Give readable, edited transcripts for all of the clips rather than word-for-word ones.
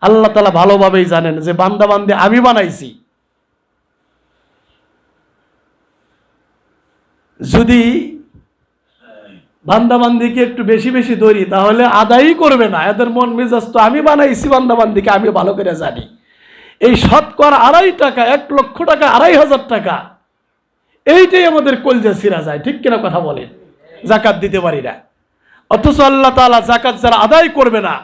আল্লাহ তাআলা ভালোভাবেই জানেন যে বান্দা বান্দি আমি বানাইছি। যদি বান্দা বান্দিকে একটু বেশি বেশি ধরি তাহলে আদায়ই করবে না। এদের মন মেজাজ তো আমি বানাইছি, বান্দা বান্দিকে আমি ভালো করে জানি। এই শতকরা 2.5 টাকা, 1 লক্ষ টাকা, 2.500 টাকা, এইটাই আমাদের কলজা ছিঁড়া যায়। ঠিক কিনা কথা বলেন? জাকাত দিতে পারি না, অথচ আল্লাহ তাআলা জাকাত যারা আদায় করবে না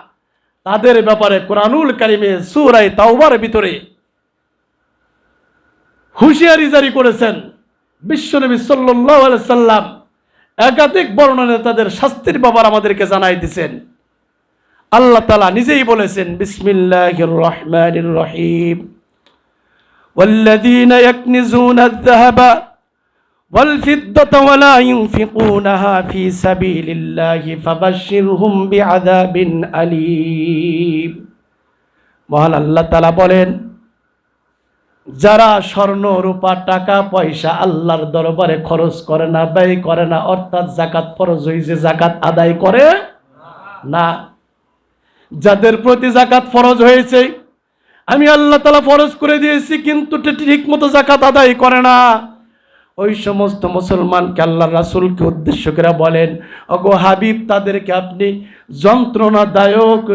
তাদের ব্যাপারে কোরআনুল কারিমে সূরা তাওবার ভিতরে হুঁশিয়ারি জারি করেছেন। বিশ্বনবী সাল্লাল্লাহু আলাইহি সাল্লাম একাধিক বর্ণনায় তাদের শাস্তির ব্যাপার আমাদেরকে জানাই দিয়েছেন। আল্লাহ তাআলা নিজেই বলেছেন, বিসমিল্লাহির রহমানির রহিম, ওয়াল্লাযীনা ইয়াকনিজুনা আয-যাহাবা ওয়াল ফিদ্দাতা ওয়া লা ইউনফিকুনাহা ফী সাবিলিল্লাহি ফাবাশশিরহুম বিআযাবিন আলীম। মহান আল্লাহ তাআলা বলেন, যারা স্বর্ণ রূপা টাকা পয়সা আল্লাহর দরবারে খরচ করে না, ব্যয় করে না, অর্থাৎ জাকাত ফরজ হয়েছে জাকাত আদায় করে না। যাদের প্রতি জাকাত ফরজ হয়েছে, আমি আল্লাহ তাআলা ফরজ করে দিয়েছি, কিন্তু ঠিক মতো জাকাত আদায় করে না, ওই সমস্ত মুসলমানকে আল্লাহর রাসূলকে উদ্দেশ্য করে বলেন, ওগো হাবিব, তাদেরকে আপনি যন্ত্রণাদায়ক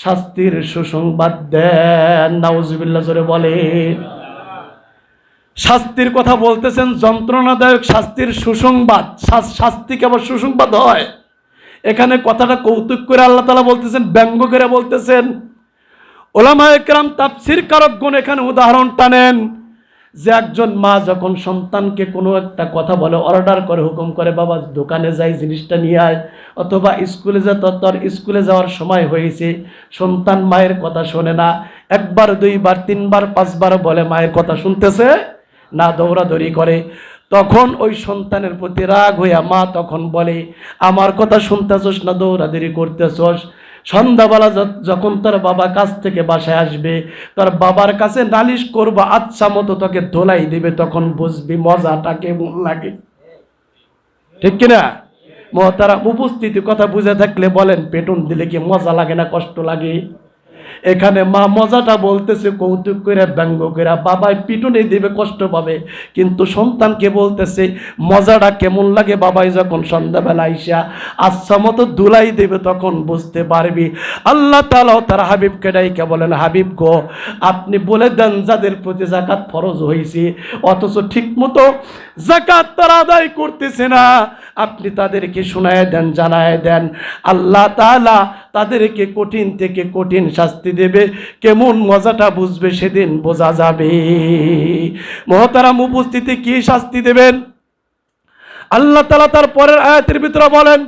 শাস্তির সুসংবাদ দেন। নাউজুবিল্লাহ জোরে বলেন। শাস্তির কথা বলতেছেন, যন্ত্রণাদায়ক শাস্তির সুসংবাদ। শাস্তি কেবল সুসংবাদ হয়? এখানে কথাটা কৌতুক করে আল্লাহ তাআলা বলতেছেন, ব্যঙ্গ করে বলতেছেন। উলামায়ে কেরাম তাফসীর কারকগণ এখানে উদাহরণ টানেন যে একজন মা যখন সন্তানকে কোনো একটা কথা বলে, অর্ডার করে, হুকুম করে, বাবা দোকানে যাই জিনিসটা নিয়ে আয়, অথবা স্কুলে যা, তোর স্কুলে যাওয়ার সময় হয়েছে, সন্তান মায়ের কথা শোনে না, 1 বার 2 বার 3 বার 5 বার বলে, মায়ের কথা শুনতেছে না, দৌড়াদৌড়ি করে, তখন ওই সন্তানের প্রতি রাগ হইয়া মা তখন বলে, আমার কথা শুনতেছস না, দৌড়াদৌড়ি করতেছস। সন্ধ্যাবেলা যখন তোর বাবা কাছ থেকে বাসায় আসবে, তোর বাবার কাছে নালিশ করবা, আচ্ছা মতো তোকে ধোলাই দিবে, তখন বুঝবি মজাটা কেমন লাগে। ঠিক কিনা? মহতারাম উপস্থিতি, কথা বুঝে থাকলে বলেন, পেটুন দিলে কি মজা লাগে না কষ্ট লাগে? এখানে মা মজাটা বলতেছে কৌতুক করে, ব্যঙ্গ করে, বাবাই পিটুনি দিবে, কষ্ট পাবে, কিন্তু সন্তানকে বলতেছে মজাটা কেমন লাগে, বাবাই যখন সন্ধ্যাবেলা আইসা আচ্ছা মতো ধুলাই দেবে, তখন বুঝতে পারবি। আল্লাহ তাআলা তার হাবিবকে ডাইকা বলেন, হাবিব গো, আপনি বলে দেন যাদের প্রতি যাকাত ফরজ হয়েছে অথচ ঠিক মতো যাকাত তারা আদায় করতেছে না, আপনি তাদেরকে শোনায় দেন, জানায় দেন, আল্লাহ তাআলা তাদেরকে কঠিন থেকে কঠিন শাস্তি দেবে। কেমন মজাটা বুঝবে সেদিন বোঝা যাবে। মুহতারাম উপস্থিতি, কি শাস্তি দেবেন আল্লাহ তাআলা তার পরের আয়াতের ভিতরে বলেন,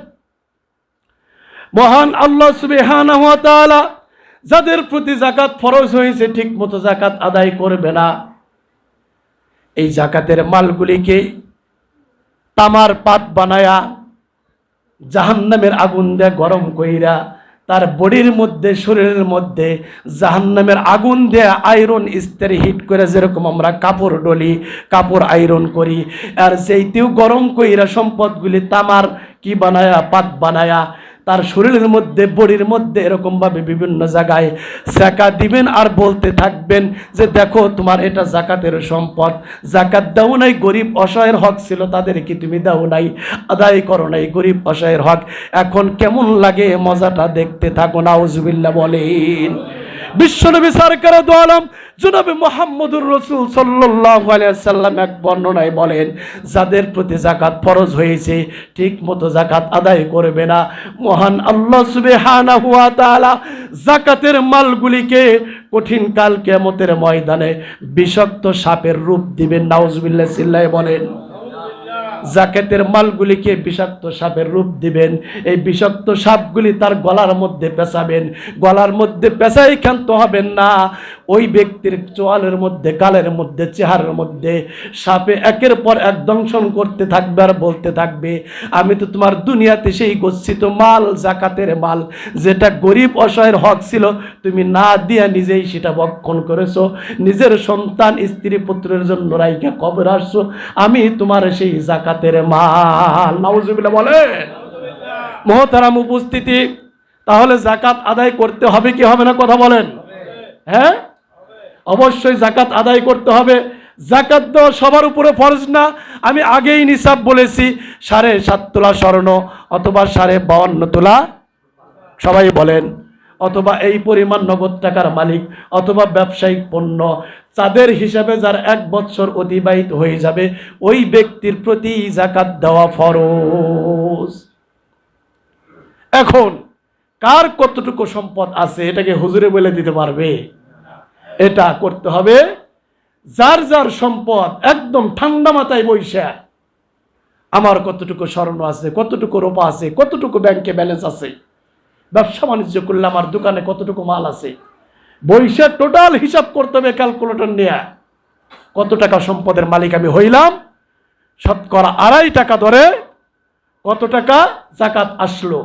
মহান আল্লাহ সুবহানাহু ওয়া তাআলা যাদের প্রতি যাকাত ফরজ হয়েছে ঠিক মতো যাকাত আদায় করবে না, এই যাকাতের মালগুলিকে তামার পাত বানায়া জাহান্নামের আগুন দিয়ে গরম কইরা তার বডির মধ্যে, শরীরের মধ্যে জাহান্নামের আগুন দিয়ে আয়রন ইস্ত্রি হিট করে, যেরকম আমরা কাপড় ডলি, কাপড় আয়রন করি, আর সেইটিও গরম কইরা সম্পদগুলি তামার কি বানায়া, পাত বানায়া তার শরীরের মধ্যে, বডির মধ্যে এরকমভাবে বিভিন্ন জায়গায় যাকাত দিবেন আর বলতে থাকবেন যে দেখো তোমার এটা যাকাতের সম্পদ, যাকাত দাও নাই, গরিব অসহায়ের হক ছিল তাদেরকে তুমি দাও নাই, আদায় করো নাই গরিব অসহায়ের হক, এখন কেমন লাগে মজাটা দেখতে থাকো। নাউজুবিল্লাহ বলেন। বিশ্বনবী সরকার দু আলম জনাবে মুহাম্মদুর রাসূল সাল্লাল্লাহু আলাইহি ওয়াসাল্লাম এক বর্ণনায় বলেন, যাদের প্রতি যাকাত ফরজ হয়েছে ঠিক মতো যাকাত আদায় করবে না, মহান আল্লাহ সুবহানাহু ওয়া তাআলা যাকাতের মালগুলিকে কঠিন কাল কিয়ামতের ময়দানে বিষাক্ত সাপের রূপ দিবেন। নাউজুবিল্লাহ সিল্লাহ বলেন। যাকাতের মালগুলিকে বিষাক্ত সাপের রূপ দিবেন। এই বিষাক্ত সাপগুলি তার গলার মধ্যে পেঁচাবেন, গলার মধ্যে পেঁচাই ক্ষান্ত হবেন না, ওই ব্যক্তির চোয়ালের মধ্যে, গালের মধ্যে, চেহারার মধ্যে সাপে একের পর এক দংশন করতে থাকবে আর বলতে থাকবে, আমি তো তোমার দুনিয়াতে সেই গচ্ছিত মাল, যাকাতের মাল, যেটা গরিব অসহায়ের হক ছিল, তুমি না দিয়া নিজেই সেটা ভক্ষণ করেছো, নিজের সন্তান, স্ত্রী, পুত্রের জন্য রাইখা কবর আসছো, আমি তোমার সেই যাকাতের মাল। নাউজুবিল্লাহ বলেন। মুহতারাম উপস্থিতি, তাহলে যাকাত আদায় করতে হবে কি হবে না, কথা বলেন। হ্যাঁ, অবশ্যই জাকাত আদায় করতে হবে। জাকাত দেওয়া সবার উপরে ফরজ না। আমি আগেই নিসাব বলেছি, 7.5 তোলা স্বর্ণ অথবা 52.5 তোলা, সবাই বলেন, অথবা এই পরিমাণ নগদ টাকার মালিক, অথবা ব্যবসায়িক পণ্য, তাদের হিসাবে যার 1 বছর অতিবাহিত হয়ে যাবে ওই ব্যক্তির প্রতি জাকাত দেওয়া ফরজ। এখন কার কতটুকু সম্পদ আছে এটাকে হুজুরে বলে দিতে পারবে? এটা করতে হবে যার যার সম্পদ একদম ঠান্ডা মাথায় বইসা, আমার কতটুকু স্বর্ণ আছে, কতটুকু রূপা আছে, কতটুকু ব্যাংকে ব্যালেন্স আছে, ব্যবসা বাণিজ্য করলে আমার দোকানে কতটুকু মাল আছে, বইসা টোটাল হিসাব করতে হবে ক্যালকুলেটর নিয়ে। কত টাকা সম্পদের মালিক আমি হইলাম, শতকরা 2.5 টাকা ধরে কত টাকা জাকাত আসলো,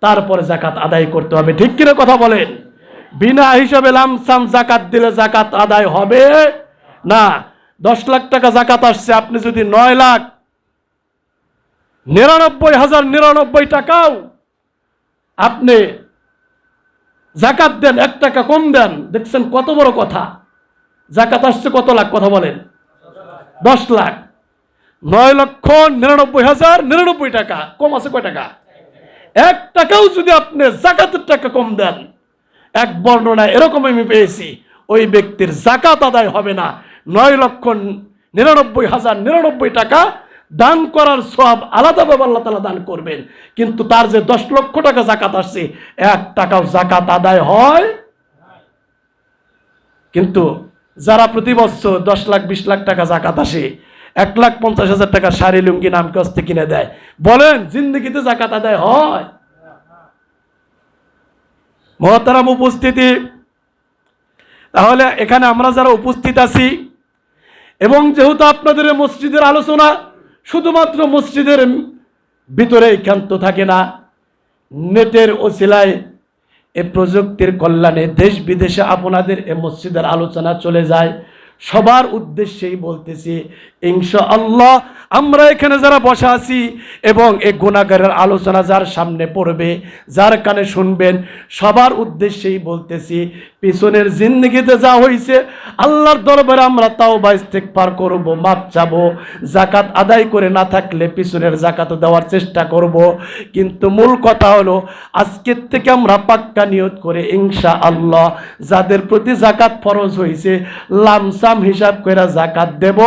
তারপরে জাকাত আদায় করতে হবে। ঠিক কিনা কথা বলেন? বিনা হিসাবে লামসাম জাকাত দিলে জাকাত আদায় হবে না। 10 লাখ টাকা জাকাত আসছে, আপনি যদি 9,99,099 টাকাও আপনি জাকাত দেন, 1 টাকা কম দেন, দেখছেন কত বড় কথা। জাকাত আসছে কত লাখ, কথা বলেন? 10 লাখ। 9,99,099 টাকা কম আছে, কয় টাকা? 1 টাকাও যদি আপনি জাকাতের টাকা কম দেন, এক বর্ণনা এরকম আমি পেয়েছি, ওই ব্যক্তির জাকাত আদায় হবে না। 9,99,099 টাকা দান করার সওয়াব আলাদাভাবে আল্লাহ তাআলা দান করবেন, কিন্তু তার যে 10 লক্ষ টাকা জাকাত আসছে 1 টাকাও জাকাত আদায় হয়। কিন্তু যারা প্রতি বছর 10 লাখ 20 লাখ টাকা জাকাত আসে, 1,50,000 টাকা শাড়ি লুঙ্গি নাম কস্তে কিনে দেয়, বলেন জিন্দেগিতে জাকাত আদায় হয়? মহতারাম উপস্থিতি, তাহলে এখানে আমরা যারা উপস্থিত আছি, এবং যেহেতু আপনাদের মসজিদের আলোচনা শুধুমাত্র মসজিদের ভিতরে ক্ষান্ত থাকে না, নেটের ওসিলায় এ প্রযুক্তির কল্যাণে দেশ বিদেশে আপনাদের এ মসজিদের আলোচনা চলে যায়। সবার উদ্দেশ্যেই বলতেছি, ইনশাআল্লাহ আমরা এখানে যারা বসা আছি এবং এই গুনাহগারের আলোচনা যার সামনে পড়বে, যার কানে শুনবেন, সবার উদ্দেশ্যেই বলতেছি, পিছনের জিন্দেগিতে যা হয়েছে আল্লাহর দরবারে আমরা তাওবা ইস্তেগফার করব, মাপ চাবো। জাকাত আদায় করে না থাকলে পিছনের জাকাত দেওয়ার চেষ্টা করব। কিন্তু মূল কথা হলো, আজকের থেকে আমরা পাক্কা নিয়ত করে ইনশাআল্লাহ যাদের প্রতি জাকাত ফরজ হয়েছে লামসাম হিসাব করে জাকাত দেব,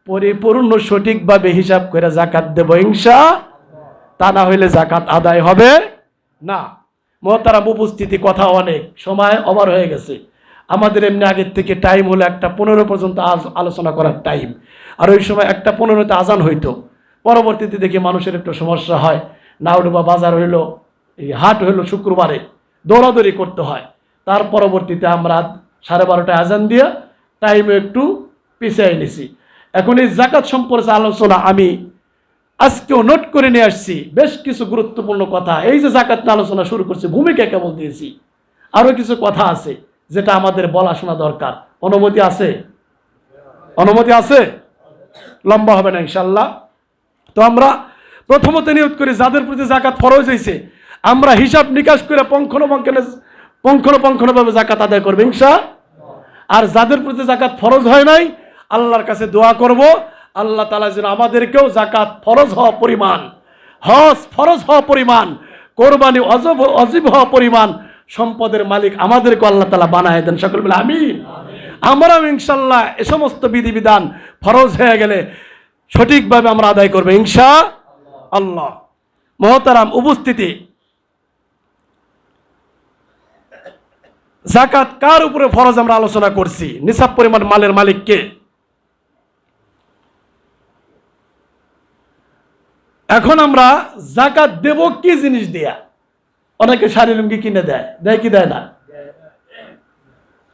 পরিপূর্ণ সঠিকভাবে হিসাব করে জাকাত দেব ইনশাআল্লাহ। তা না হইলে জাকাত আদায় হবে না। মহতারাম উপস্থিতি, কথা অনেক, সময় ওভার হয়ে গেছে। আমাদের এমনি আগের থেকে টাইম হলো 1:15 পর্যন্ত আলোচনা করার টাইম, আর ওই সময় 1:15-তে আজান হইতো। পরবর্তীতে দেখি মানুষের একটু সমস্যা হয়, নাউডুবা বাজার হইলো, এই হাট হইলো শুক্রবারে, দৌড়াদৌড়ি করতে হয়। তার পরবর্তীতে আমরা 12:30টায় আজান দিয়ে টাইমে একটু পিছিয়ে নিছি। এখন এই জাকাত সম্পর্কে আলোচনা আমি আজকেও নোট করে নিয়ে আসছি, বেশ কিছু গুরুত্বপূর্ণ কথা। এই যে জাকাত নিয়ে আলোচনা শুরু করছি, ভূমিকা কেবল দিয়েছি, আরো কিছু কথা আছে যেটা আমাদের বলা শোনা দরকার। অনুমতি আছে? অনুমতি আছে? লম্বা হবে না ইনশাল্লাহ। তো আমরা প্রথমত নিয়ত করি, যাদের প্রতি জাকাত ফরজ হয়েছে আমরা হিসাব নিকাশ করে পঙ্খানুপুঙ্খভাবে জাকাত আদায় করবো ইনশাআল্লাহ। আর যাদের প্রতি জাকাত ফরজ হয় নাই, আল্লাহর কাছে দোয়া করব, আল্লাহ তাআলা যেন আমাদেরকেও জাকাত ফরজ হওয়া পরিমাণ, হজ ফরজ হওয়া পরিমাণ, কোরবানি অজিব হওয়া পরিমাণ সম্পদের মালিক আমাদেরকে আল্লাহ তাআলা বানায় দেন। সকল বলে আমিন। আমরা ইনশাআল্লাহ এ সমস্ত বিধিবিধান ফরজ হয়ে গেলে সঠিকভাবে আমরা আদায় করবো ইনশাআল্লাহ। মহতারাম উপস্থিতি, জাকাত কার উপরে ফরজ আমরা আলোচনা করছি। নিসাব পরিমাণ মালের মালিক কে? এখন আমরা জাকাত দেব কি জিনিস দিয়া? অনেকে শাড়ি লুঙ্গি কিনে দেয়, দেয় কি দেয় না?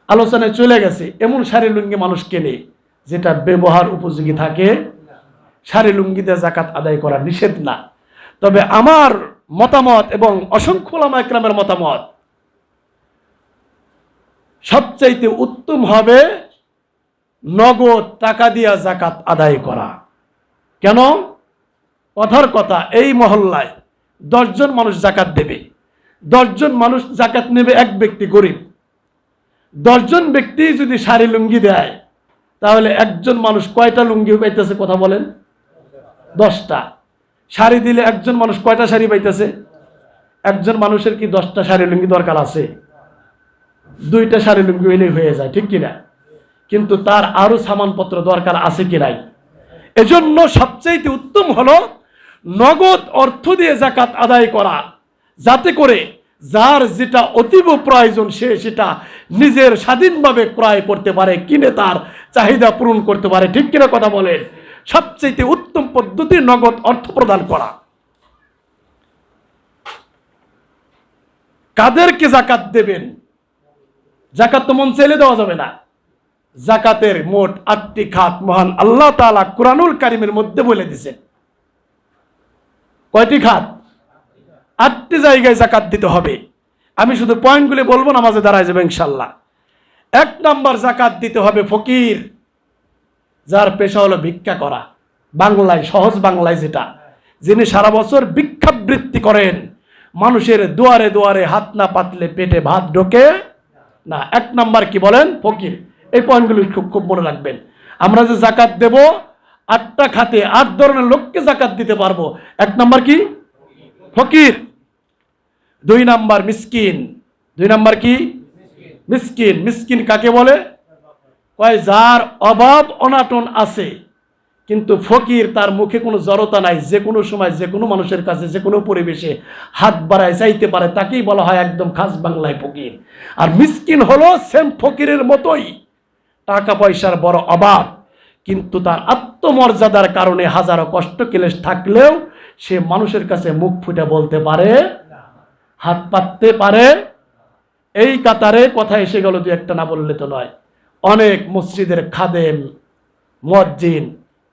আলোচনায় চলে গেছে, এমন শাড়ি লুঙ্গি মানুষ কেনে যেটা ব্যবহার উপযোগী থাকে। শাড়ি লুঙ্গি দিয়ে জাকাত আদায় করা নিষেধ না। তবে আমার মতামত এবং অসংখ্য উলামা ইকরামের মতামত, সবচাইতে উত্তম হবে নগদ টাকা দিয়া জাকাত আদায় করা। কেন? কথার কথা, এই মহল্লায় 10 জন মানুষ জাকাত দেবে, 10 জন মানুষ জাকাত নেবে, এক ব্যক্তি গরিব, 10 জন ব্যক্তি যদি শাড়ি লুঙ্গি দেয়, তাহলে একজন মানুষ কয়টা লুঙ্গি পাইতেছে কথা বলেন? 10টা। শাড়ি দিলে একজন মানুষ কয়টা শাড়ি পাইতেছে? একজন মানুষের কি 10টা শাড়ি লুঙ্গি দরকার আছে? 2টা শাড়ি লুঙ্গি হইলেই হয়ে যায়, ঠিক কিনা? কিন্তু তার আরো সামানপত্র দরকার আছে কি নাই? এজন্য সবচেয়ে উত্তম হলো নগদ অর্থ দিয়ে যাকাত আদায় করা, যাতে করে যার যেটা অতীব প্রয়োজন সে সেটা নিজের স্বাধীনভাবে ক্রয় করতে পারে, কিনে তার চাহিদা পূরণ করতে পারে, ঠিক কিনা কথা বলেন? সবচেয়ে উত্তম পদ্ধতি নগদ অর্থ প্রদান করা। কাদেরকে যাকাত দেবেন? যাকাত তো মন চাইলে দেওয়া যাবে না। যাকাতের মোট 8টি খাত মহান আল্লাহ তাআলা কুরআনুল কারীমের মধ্যে বলে দিয়েছেন। কয়টি খাত? 8টি জায়গায় যাকাত দিতে হবে। আমি শুধু পয়েন্টগুলি বলবো, নামাজে দাঁড়ায় যাবে ইনশাআল্লাহ। 1 নাম্বার, যাকাত দিতে হবে ফকির, যার পেশা হলো ভিক্ষা করা, বাংলায় সহজ বাংলায় যেটা, যিনি সারা বছর ভিক্ষাবৃত্তি করেন। মানুষের দুয়ারে দুয়ারে হাত না পাতলে পেটে ভাত ঢোকে না। 1 নাম্বার কি বলেন? ফকির। এই পয়েন্টগুলি খুব মনে রাখবেন। আমরা যে যাকাত দেব 8টা খাতে 8 ধরনের লোককে যাকাত দিতে পারবো। 1 নাম্বার কি? ফকির। 2 নাম্বার মিসকিন। 2 নাম্বার কি? মিসকিন। মিসকিন কাকে বলে? কয় যার অভাব অনাটন আছে, কিন্তু ফকির, তার মুখে কোনো জড়তা নাই, যে কোনো সময় যে কোনো মানুষের কাছে যে কোনো পরিবেশে হাত বাড়ায় চাইতে পারে, তাকেই বলা হয় একদম খাস বাংলায় ফকির। আর মিসকিন হলো সেম ফকিরের মতোই, টাকা পয়সার বড় অভাব, কিন্তু তার আত্মমর্যাদার কারণে হাজারো কষ্ট ক্লেশ থাকলেও সে মানুষের কাছে মুখ ফুটে বলতে পারে, হাত পাততে পারে। এই কাতারে কথা এসে গেল 2-1টা, না বললে তো নয়। অনেক মসজিদের খাদেম, মুয়াজ্জিন,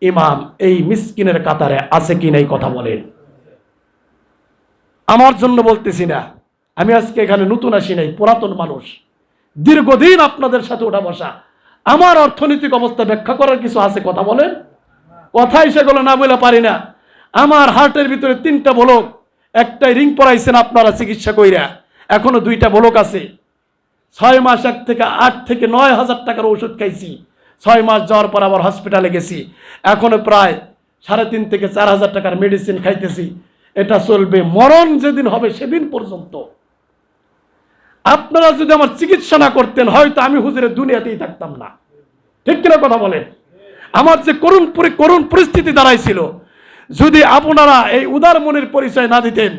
ইমাম এই মিসকিনের কাতারে আছে কি নাই কথা বলেন। আমার জন্য বলতেছি না, আমি আজকে এখানে নতুন আসি নাই, পুরাতন মানুষ, দীর্ঘদিন আপনাদের সাথে ওঠা বসা। আমার অর্থনৈতিক অবস্থা ব্যাখ্যা করার কিছু আছে কথা বলেন? কথা সেগুলো না বলে পারি না। আমার হার্টের ভিতরে 3টা ব্লক, একটাই রিং পরাইছেন আপনারা চিকিৎসা কইরা, এখনো 2টা ব্লক আছে। 6 মাস 1 থেকে 8 থেকে 9 হাজার টাকার ওষুধ খাইছি। 6 মাস যাওয়ার পর আবার হসপিটালে গেছি, এখনো প্রায় 3.5 থেকে 4 হাজার টাকার মেডিসিন খাইতেছি। এটা চলবে মরণ যেদিন হবে সেদিন পর্যন্ত। আপনারা যদি আমার চিকিৎসা না করতেন, হয়তো আমি হুজুরের দুনিয়াতেই থাকতাম না, ঠিক কিনা কথা বলেন? আমার যে করুণ পরিস্থিতি দাঁড়াইছিল, যদি আপনারা এই উদার মনের পরিচয় না দিতেন,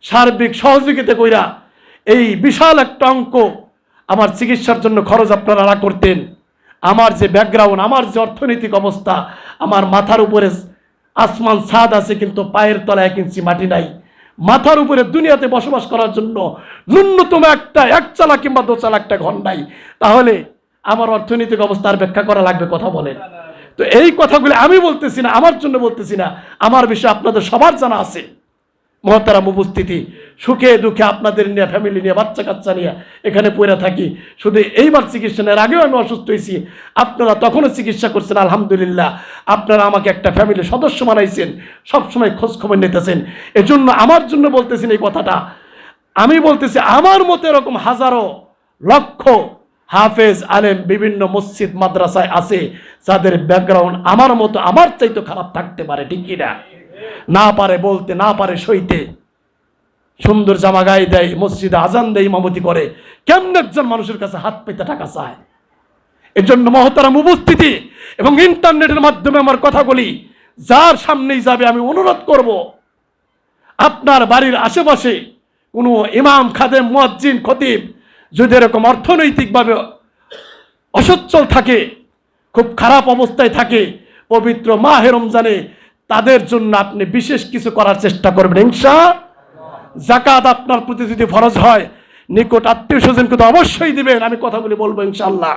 সার্বিক সহযোগিতা কইরা এই বিশাল একটা অঙ্ক আমার চিকিৎসার জন্য খরচ আপনারা না করতেন, আমার যে ব্যাকগ্রাউন্ড, আমার যে অর্থনৈতিক অবস্থা, আমার মাথার উপরে আসমান ছাদ আছে কিন্তু পায়ের তলায় 1 ইঞ্চি মাটি নাই, মাথার উপরে দুনিয়াতে বসবাস করার জন্য ন্যূনতম 1 চালা কিংবা 2 চালা একটা ঘর নাই, তাহলে আমার অর্থনৈতিক অবস্থা আর ব্যাখ্যা করা লাগবে কথা বলেন? তো এই কথাগুলো আমি বলতেছি না, আমার জন্য বলতেছি না, আমার বিষয়ে আপনাদের সবার জানা আছে। মহতারাম উপস্থিতি, সুখে দুঃখে আপনাদের নিয়ে, ফ্যামিলি নিয়ে, বাচ্চা কাচ্চা নিয়ে এখানে পড়ে থাকি। শুধু এইবার চিকিৎসার আগেও আমি অসুস্থ হয়েছি, আপনারা তখনও চিকিৎসা করছেন, আলহামদুলিল্লাহ। আপনারা আমাকে একটা ফ্যামিলির সদস্য বানাইছেন, সবসময় খোঁজ খবর নিতেছেন। এজন্য আমার জন্য বলতেছেন এই কথাটা। আমি বলতেছি আমার মতো এরকম হাজারো লক্ষ হাফেজ আলেম বিভিন্ন মসজিদ মাদ্রাসায় আছে, যাদের ব্যাকগ্রাউন্ড আমার মতো, আমার চাইতে খারাপ থাকতে পারে, ঠিক কিনা? না পারে বলতে, না পারে সইতে, সুন্দর জামা গায়ে দেয়, মসজিদে আজান দেয়, ইমামতি করে, কেমন একজন মানুষের কাছে হাত পেতে টাকা চায়? এর জন্য মহতারাম উপস্থিতি এবং ইন্টারনেটের মাধ্যমে আমার কথাগুলি যার সামনেই যাবে, আমি অনুরোধ করব, আপনার বাড়ির আশেপাশে কোনো ইমাম, খাদেম, মুয়াজ্জিন, খতিব যদি এরকম অর্থনৈতিকভাবে অসচ্ছল থাকে, খুব খারাপ অবস্থায় থাকে, পবিত্র মাহে রমজানে তাদের জন্য আপনি বিশেষ কিছু করার চেষ্টা করবেন ইনশাআল্লাহ। যাকাত আপনার প্রতি যদি ফরজ হয়, নিকট আত্মীয় স্বজনকে তো অবশ্যই দিবেন, আমি কথাগুলি বলবো ইনশাআল্লাহ।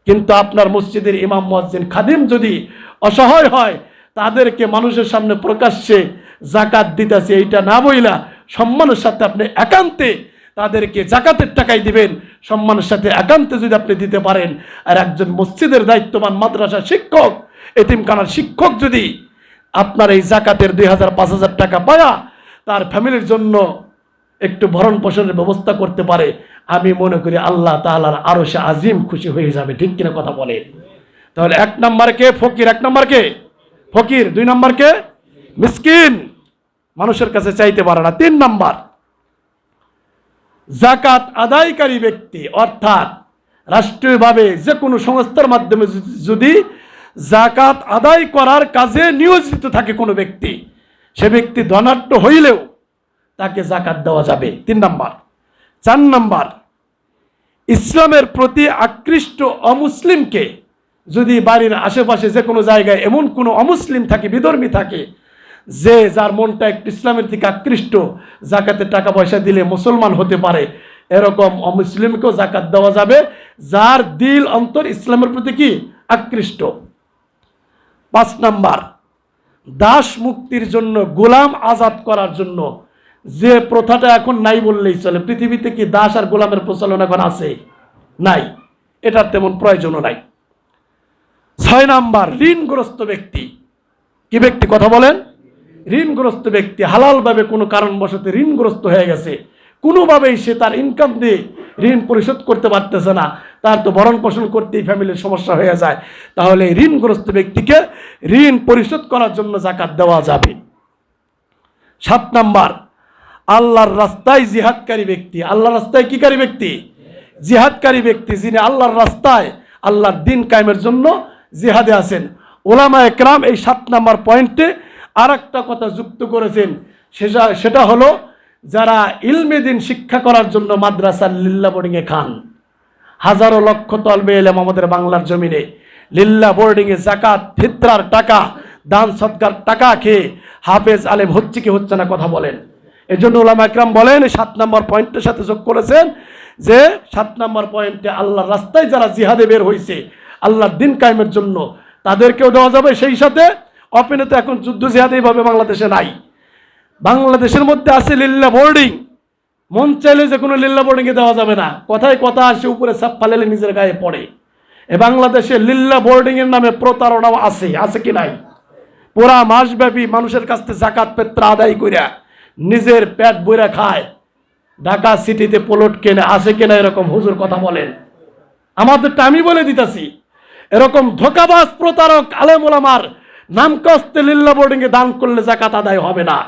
কিন্তু আপনার মসজিদের ইমাম, মুয়াজ্জিন, খাদিম যদি অসহায় হয়, তাদেরকে মানুষের সামনে প্রকাশ্যে যাকাত দিতেছে এইটা না বইলা সম্মানের সাথে আপনি একান্তে তাদেরকে যাকাতের টাকাই দিবেন, সম্মানের সাথে একান্তে যদি আপনি দিতে পারেন। আর একজন মসজিদের দায়িত্ববান, মাদ্রাসার শিক্ষক, এতিমখানার শিক্ষক যদি আপনার এই যাকাতের 2000-5000 টাকা পায়া তার ফ্যামিলির জন্য একটু ভরণ পোষণের ব্যবস্থা করতে পারে, আমি মনে করি আল্লাহ তাআলার আরশে আজিম খুশি হয়ে যাবে। ঠিক কিনা কথা বলেন? তাহলে 1 নম্বর কে? ফকির। 1 নম্বর কে? ফকির। 2 নম্বর কে? মিসকিন, মানুষের কাছে চাইতে পারে না। 3 নম্বর, যাকাত আদায়কারী ব্যক্তি, অর্থাৎ রাষ্ট্রীয়ভাবে যে কোনো সংস্থার মাধ্যমে যদি যাকাত আদায় করার কাজে নিয়োজিত থাকে কোনো ব্যক্তি, সে ব্যক্তি ধনাঢ্য হইলেও তাকে যাকাত দেওয়া যাবে। 3 নম্বর। 4 নম্বর, ইসলামের প্রতি আকৃষ্ট অমুসলিমকে যদি বাড়ির আশেপাশে যে কোনো জায়গায় এমন কোনো অমুসলিম থাকে, বিধর্মী থাকে, যে যার মনটা একটু ইসলামের দিকে আকৃষ্ট, যাকাতের টাকা পয়সা দিলে মুসলমান হতে পারে, এরকম অমুসলিমকেও যাকাত দেওয়া যাবে, যার দিল অন্তর ইসলামের প্রতি কি আকৃষ্ট। 5 নম্বর, দাস মুক্তির জন্য, গোলাম আজাদ করার জন্য যে প্রথাটা এখন নাই বললেই চলে। পৃথিবীতে কি দাস আর গোলামের প্রচলন এখন আছে? নাই, এটার তেমন প্রয়োজনও নাই। 6 নম্বর, ঋণগ্রস্ত ব্যক্তি। কি ব্যক্তি? কথা বলেন। ঋণগ্রস্ত ব্যক্তি হালালভাবে কোনো কারণবশত ঋণগ্রস্ত হয়ে গেছে, কোনোভাবেই সে তার ইনকাম দিয়ে ঋণ পরিশোধ করতে পারতেছে না, তার তো ভরণ পোষণ করতেই ফ্যামিলির সমস্যা হয়ে যায়, তাহলে ঋণগ্রস্ত ব্যক্তিকে ঋণ পরিশোধ করার জন্য যাকাত দেওয়া যাবে। 7 নম্বর, আল্লাহর রাস্তায় জিহাদকারী ব্যক্তি। আল্লাহর রাস্তায় কিকারী ব্যক্তি? জিহাদকারী ব্যক্তি, যিনি আল্লাহর রাস্তায় আল্লাহর দ্বীন কায়েমের জন্য জিহাদে আছেন। ওলামা একরাম এই 7 নম্বর পয়েন্টে আর একটা কথা যুক্ত করেছেন, সেটা হলো যারা ইলমে দিন শিক্ষা করার জন্য মাদ্রাসার লিল্লা বোর্ডিংয়ে খান। হাজারো লক্ষ তলবে এলেম আমাদের বাংলার জমিনে লিল্লা বোর্ডিংয়ে যাকাত ফিতরার টাকা, দান সদকার টাকা খেয়ে হাফেজ আলেম হচ্ছে কি হচ্ছে না? কথা বলেন। এজন্য ওলামা একরাম বলেন, 7 নম্বর পয়েন্টের সাথে যোগ করেছেন যে 7 নম্বর পয়েন্টে আল্লাহর রাস্তায় যারা জিহাদে বের হয়েছে আল্লাহর দ্বীন কায়েমের জন্য, তাদেরকেও দেওয়া যাবে। সেই সাথে অপেনে তো এখন যুদ্ধ জিহাদ এইভাবে বাংলাদেশে নাই, বাংলাদেশের মধ্যে আছে লিল্লা বোর্ডিং। মন চাইলে যে কোনো লিল্লা বোর্ডিংয়ে দেওয়া যাবে না, কথায় কথা আসে, উপরে সাপ ফালেলে নিজের গায়ে পড়ে। এ বাংলাদেশে লিল্লা বোর্ডিংয়ের নামে প্রতারণাও আছে, আছে কি নাই? পুরা মাসব্যাপী মানুষের কাছ থেকে যাকাত পেত্রা আদায় কইরা নিজের পেট বইরা খায়, ঢাকা সিটিতে প্লট কেনে, আছে কিনা এরকম? হুজুর কথা বলেন। আমাদেরটা আমি বলে দিতেছি, এরকম ধোকাবাজ প্রতারক আলেম ওলামার নাম কস্তে লিল্লা বোর্ডিংয়ে দান করলে যাকাত আদায় হবে না।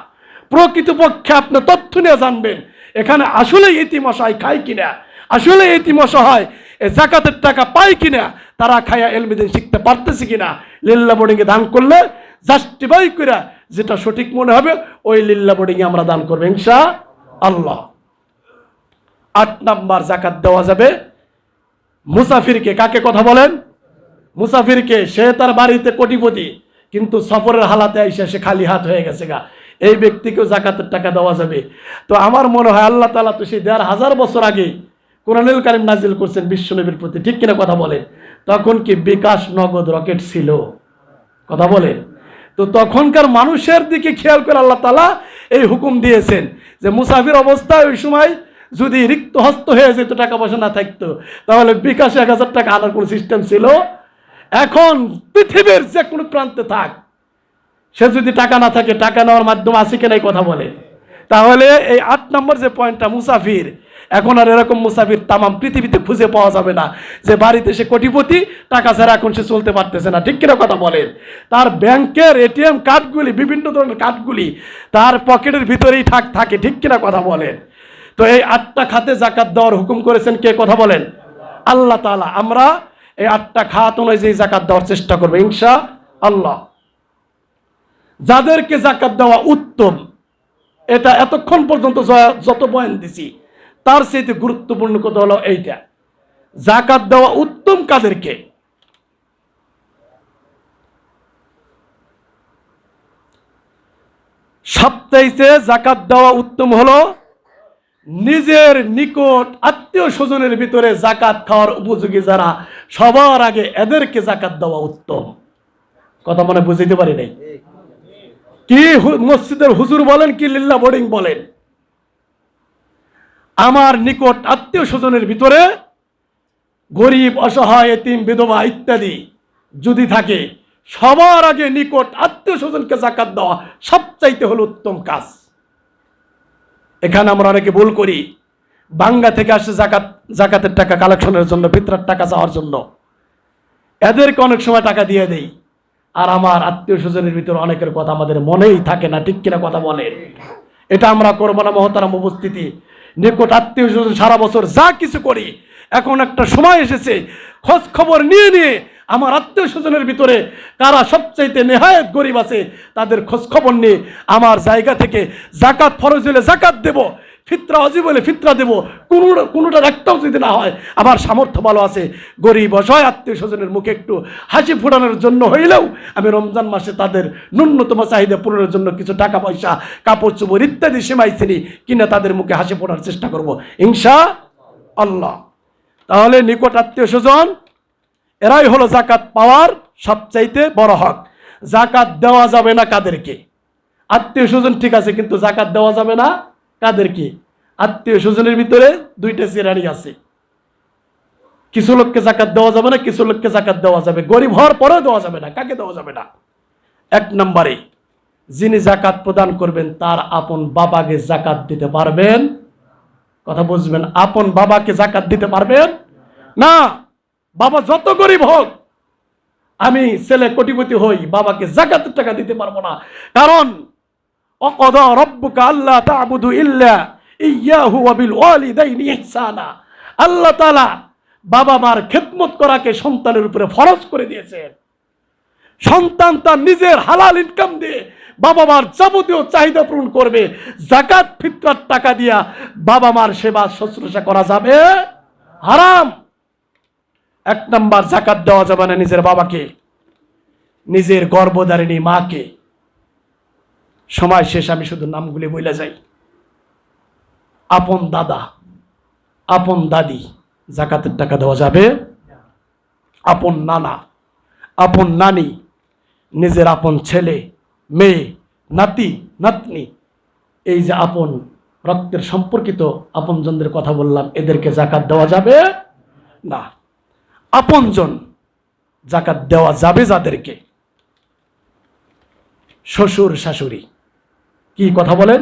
প্রকৃতপক্ষে আপনি তথ্য নিয়ে জানবেন এখানে আসলে ইতিম অসহায় খায় কিনা, আসলে ইতিম অসহায় এ যাকাতের টাকা পায় কিনা, তারা খায়া ইলমে দ্বীন শিখতে পারতেছে কিনা। লিল্লা বোর্ডিংয়ে দান করলে জাস্টিফাই করে যেটা সঠিক মনে হবে ওই লিল্লা বোর্ডিংয়ে আমরা দান করবো ইনশাআল্লাহ। 8 নম্বর, যাকাত দেওয়া যাবে মুসাফিরকে। কাকে? কথা বলেন। মুসাফিরকে। সে তার বাড়িতে কোটিপতি, কিন্তু সফরের হালাতে আইসা সে খালি হাত হয়ে গেছে গা, এই ব্যক্তিকেও যাকাতের টাকা দেওয়া যাবে। তো আমার মনে হয় আল্লাহ তাআলা তো সেই 1500 বছর আগে কোরআনুল কারীম নাজিল করছেন বিশ্বনবীর প্রতি। ঠিক কিনা কথা বলেন? তখন কি বিকাশ নগদ রকেট ছিল? কথা বলেন। তো তখনকার মানুষের দিকে খেয়াল করে আল্লাহ তাআলা এই হুকুম দিয়েছেন যে মুসাফির অবস্থায় ওই সময় যদি রিক্ত হস্ত হয়ে যেত, টাকা পয়সা না থাকতো, তাহলে বিকাশে 1000 টাকা আনার কোনো সিস্টেম ছিল? এখন পৃথিবীর যে কোনো প্রান্তে থাক, সে যদি টাকা না থাকে, টাকা নেওয়ার মাধ্যম আছে কিনা কথা বলে। তাহলে এই 8 নম্বর যে পয়েন্টটা, মুসাফির, এখন আর এরকম মুসাফির তামাম পৃথিবীতে খুঁজে পাওয়া যাবে না যে বাড়িতে সে কোটিপতি, টাকা ছাড়া এখন সে চলতে পারতেছে না। ঠিক কিনা কথা বলেন? তার ব্যাংকের এটিএম কার্ডগুলি, বিভিন্ন ধরনের কার্ডগুলি তার পকেটের ভিতরেই থাকে। ঠিক কিনা কথা বলেন? তো এই 8টা খাতে যাকাত দেওয়ার হুকুম করেছেন কে? কথা বলেন। আল্লাহ তাআলা। আমরা এই 8টা খাত অনুযায়ী যাকাত দেওয়ার চেষ্টা করবো ইনশাআল্লাহ। যাদেরকে যাকাত দেওয়া উত্তম, এটা এতক্ষণ পর্যন্ত যত বয়ান দিছি তার চাইতে গুরুত্বপূর্ণ কথা হলো এইটা, যাকাত দেওয়া উত্তম কাদেরকে? সবচাইতে যাকাত দেওয়া উত্তম হলো নিজের নিকট আত্মীয় স্বজনের ভিতরে যাকাত খাওয়ার উপযোগী যারা, সবার আগে এদেরকে যাকাত দেওয়া উত্তম। কথা মনে বুঝাইতে পারি নাই? কি মসজিদের হুজুর বলেন, কি লিল্লা বোর্ডিং বলেন, আমার নিকট আত্মীয় স্বজনের ভিতরে গরিব, অসহায়, এতিম, বিধবা ইত্যাদি যদি থাকে, সবার আগে নিকট আত্মীয় স্বজনকে যাকাত দেওয়া সবচাইতে হলো উত্তম কাজ। এখানে আমরা অনেকে ভুল করি, বাংলা থেকে আসে জাকাতের টাকা কালেকশনের জন্য, ফিতরার টাকা চাওয়ার জন্য। এদেরকে অনেক সময় টাকা দিয়ে দেই, আর আমার আত্মীয় স্বজনের ভিতরে অনেকের কথা আমাদের মনেই থাকে না, ঠিক কিনা কথা বলেন? এটা আমরা করবো না মহতারাম উপস্থিতি। নিকট আত্মীয় স্বজন সারা বছর যা কিছু করি, এখন একটা সময় এসেছে খোঁজ খবর নিয়ে নিয়ে আমার আত্মীয় স্বজনের ভিতরে কারা সবচাইতে নেহায়েত গরিব আছে তাদের খোঁজ খবর নিয়ে আমার জায়গা থেকে জাকাত ফরজ হলে জাকাত দেব, ফিতরা ওয়াজিব হলে ফিতরা দেব। কোনোটার একটাও যদি না হয়, আমার সামর্থ্য ভালো আছে, গরিব অসহায় আত্মীয় স্বজনের মুখে একটু হাসি ফোটানোর জন্য হইলেও আমি রমজান মাসে তাদের ন্যূনতম চাহিদা পূরণের জন্য কিছু টাকা পয়সা, কাপড় চোপড় ইত্যাদি সেমাই চিনি কিনা তাদের মুখে হাসি ফোটার চেষ্টা করব ইনশাআল্লাহ। তাহলে নিকট আত্মীয় স্বজন এরাই হলো জাকাত পাওয়ার সবচাইতে বড় হক। জাকাত দেওয়া যাবে না কাদেরকে? আত্মীয় স্বজন ঠিক আছে, কিন্তু জাকাত দেওয়া যাবে না কাদেরকে? আত্মীয় স্বজনের ভিতরে দুইটা শ্রেণী আছে। কিছু লোককে জাকাত দেওয়া যাবে না, কিছু লোককে জাকাত দেওয়া যাবে। গরিব হওয়ার পরেও দেওয়া যাবে না। কাকে দেওয়া যাবে না? এক নম্বরে, যিনি জাকাত প্রদান করবেন তার আপন বাবাকে জাকাত দিতে পারবেন। কথা বুঝবেন? আপন বাবাকে জাকাত দিতে পারবেন না। বাবা যত গরিব হোক, আমি ছেলে কোটিপতি হই, বাবাকে জাকাতের টাকা দিতে পারবো না। কারণ ওয়াকাদা রাব্বুকা আল্লা তা'বুদু ইল্লা ইয়্যাহু ওয়া বিল ওয়ালিদাইনি ইহসানা। আল্লাহ তাআলা বাবা মার খেদমত করাকে সন্তানের উপরে ফরজ করে দিয়েছেন। সন্তান তার নিজের হালাল ইনকাম দিয়ে বাবা মার যাবতীয় চাহিদা পূরণ করবে। জাকাত ফিতরার টাকা দিয়া বাবা মার সেবা শুশ্রূষা করা যাবে হারাম। এক নাম্বার, জাকাত দেওয়া যাবে না নিজের বাবাকে, নিজের গর্ভধারিণী মাকে। সময় শেষ, আমি শুধু নামগুলি বলে যাই। আপন দাদা, আপন দাদি, জাকাতের টাকা দেওয়া যাবে। আপন নানা, আপন নানি, নিজের আপন ছেলে, মেয়ে, নাতি, নাতনি, এই যে আপন রক্তের সম্পর্কিত আপনজনদের কথা বললাম, এদেরকে জাকাত দেওয়া যাবে না। আপনজন জাকাত দেওয়া যাবে যাদেরকে, শ্বশুর শাশুড়ি। কি কথা বলেন?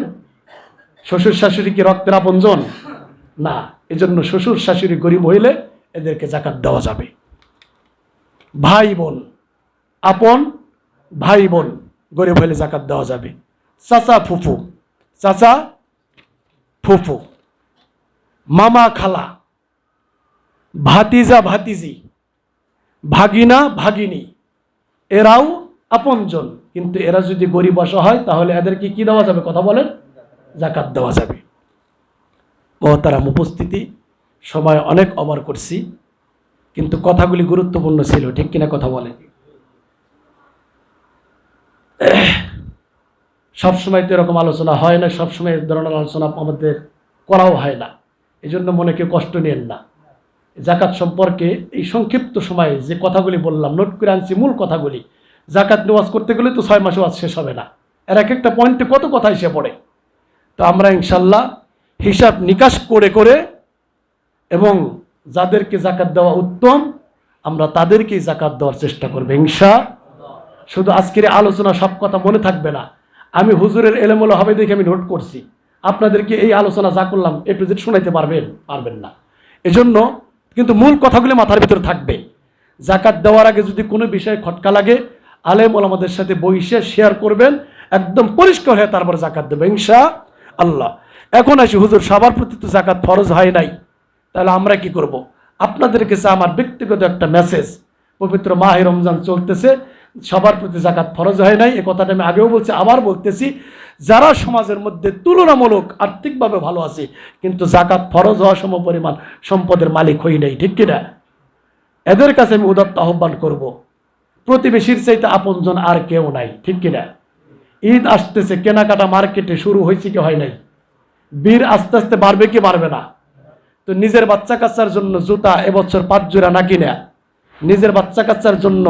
শ্বশুর শাশুড়ি কি রক্তের আপনজন? না। এজন্য শ্বশুর শাশুড়ি গরিব হইলে এদেরকে জাকাত দেওয়া যাবে। ভাই বোন, আপন ভাই বোন গরিব হইলে জাকাত দেওয়া যাবে। চাচা ফুফু, চাচা ফুফু, মামা খালা, ভাতিজা ভাতিজি, ভাগিনা ভাগিনী, এরাও আপনজন। কিন্তু এরা যদি গরিব অসহায় তাহলে এদেরকে কি দেওয়া যাবে? কথা বলেন? জাকাত দেওয়া যাবে। মহতারাম উপস্থিতি, সময় অনেক ওভার করছি, কিন্তু কথাগুলি গুরুত্বপূর্ণ ছিল, ঠিক কিনা কথা বলেন? সবসময় তো এরকম আলোচনা হয় না, সবসময় এই ধরনের আলোচনা আমাদের করাও হয় না। এই জন্য মনে কেউ কষ্ট নেন না। জাকাত সম্পর্কে এই সংক্ষিপ্ত সময়ে যে কথাগুলি বললাম, নোট করে আনছি মূল কথাগুলি। জাকাত নেওয়াজ করতে গেলে তো 6 মাসে ওয়াজ শেষ হবে না, এর এক একটা পয়েন্টে কত কথা এসে পড়ে। তো আমরা ইনশাল্লাহ হিসাব নিকাশ করে করে এবং যাদেরকে জাকাত দেওয়া উত্তম আমরা তাদেরকেই জাকাত দেওয়ার চেষ্টা করবো ইনশাআল্লাহ। শুধু আজকের আলোচনা সব কথা মনে থাকবে না, আমি হুজুরের এলোমেলো হবে দেখে আমি নোট করছি। আপনাদেরকে এই আলোচনা যা করলাম এ টু জেড শোনাইতে পারবেন না। এজন্য কিন্তু মূল কথাগুলি মাথার ভিতরে থাকবে। জাকাত দেওয়ার আগে যদি কোনো বিষয়ে খটকা লাগে, আলেম ওলামাদের সাথে বইসে শেয়ার করবেন, একদম পরিষ্কার হয়ে তারপর জাকাত দেবে ইনশাআল্লাহ। এখন আসি, হুজুর সবার প্রতি তো জাকাত ফরজ হয় নাই, তাহলে আমরা কি করব? আপনাদের কাছে আমার ব্যক্তিগত একটা মেসেজ, পবিত্র মাহে রমজান চলতেছে, সবার প্রতি জাকাত ফরজ হয় নাই, এ কথাটা আমি আগেও বলছি, আবার বলতেছি। যারা সমাজের মধ্যে তুলনামূলক আর্থিকভাবে ভালো আছে কিন্তু জাকাত ফরজ হওয়া সম পরিমাণ সম্পদের মালিক হই নাই, ঠিক কিনা? এদের কাছে আমি উদাত্ত আহ্বান করব, প্রতিবেশীর চাইতে আপনজন আর কেউ নাই, ঠিক কিনা? ঈদ আসতেছে, কেনাকাটা মার্কেটে শুরু হয়েছে কি হয় নাই? বীর আস্তে আস্তে বাড়বে কি বাড়বে না? তো নিজের বাচ্চা কাচ্চার জন্য জুতা এবছর 5 জোড়া না কিনা, নিজের বাচ্চা কাচ্চার জন্য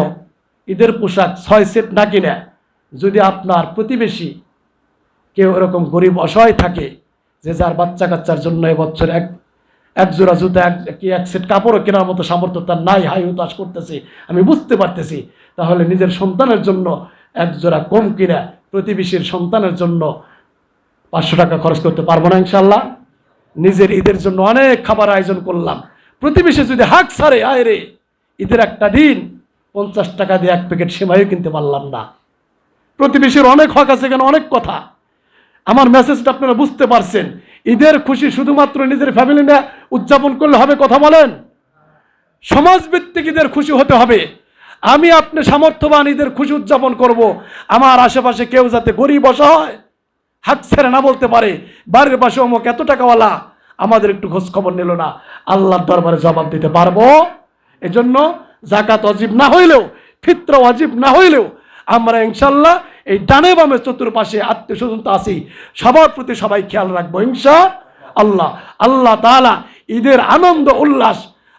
ঈদের পোশাক 6 সেট না কিনা, যদি আপনার প্রতিবেশী কেউ এরকম গরিব অসহায় থাকে যে যার বাচ্চা কাচ্চার জন্য এবছর এক জোড়া জুতা এক সেট কাপড়ও কেনার মতো সামর্থ্য তার নাই, হাই হতাশ করতেছে, আমি বুঝতে পারতেছি, তাহলে নিজের সন্তানের জন্য এক জোড়া কম কিনা প্রতিবেশীর সন্তানের জন্য 500 টাকা খরচ করতে পারবো না ইনশাল্লাহ? নিজের ঈদের জন্য অনেক খাবার আয়োজন করলাম, প্রতিবেশী যদি হাঁক ছাড়ে, আয় রে ঈদের একটা দিন 50 টাকা দিয়ে 1 প্যাকেট সেমাইও কিনতে পারলাম না। প্রতিবেশীর অনেক হক আছে, কেন অনেক কথা। আমার মেসেজটা আপনারা বুঝতে পারছেন। ঈদের খুশি শুধুমাত্র নিজের ফ্যামিলি নিয়ে উদযাপন করলে হবে? কথা বলেন। সমাজভিত্তিক ঈদের খুশি হতে হবে। আমি আপনি সামর্থ্যবান ঈদের খুশি উদযাপন করব, আমার আশেপাশে কেউ যাতে গরিব অসহায় হাত ছেড়ে না বলতে পারে বাড়ির পাশে অমুক এত টাকাওয়ালা আমাদের একটু খোঁজ খবর নিল না, আল্লাহর দরবারে জবাব দিতে পারবো। এজন্য যাকাত ওয়াজিব না হইলেও, ফিতরা ওয়াজিব না হইলেও আমরা ইনশাল্লাহ এই ডানে বামে চতুর্পাশে আত্মীয় স্বজন তো আছি, সবার প্রতি সবাই খেয়াল রাখবো ইনশাআল্লাহ। আল্লাহ তাআলা ঈদের আনন্দ উল্লাস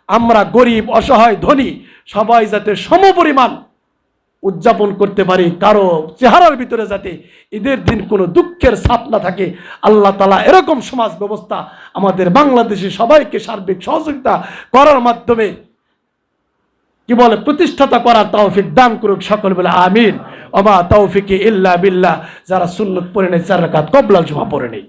আমরা গরিব অসহায় ধনী সবাই যাতে সমপরিমাণ উদযাপন করতে পারি, কারো চেহারার ভিতরে যাতে ঈদের দিন কোনো দুঃখের ছাপ না থাকে, আল্লাহ তাআলা এরকম সমাজ ব্যবস্থা আমাদের বাংলাদেশে সবাইকে সার্বিক সহযোগিতা করার মাধ্যমে কি বলে প্রতিষ্ঠাতা করার তৌফিক দান করুক। সকল বলে আমিন। ওমা তৌফিকি ইল্লা বিল্লাহ। যারা সুন্নত পড়ে নেই 4 রাকাত কবলাল জুমা পড়ে নেই।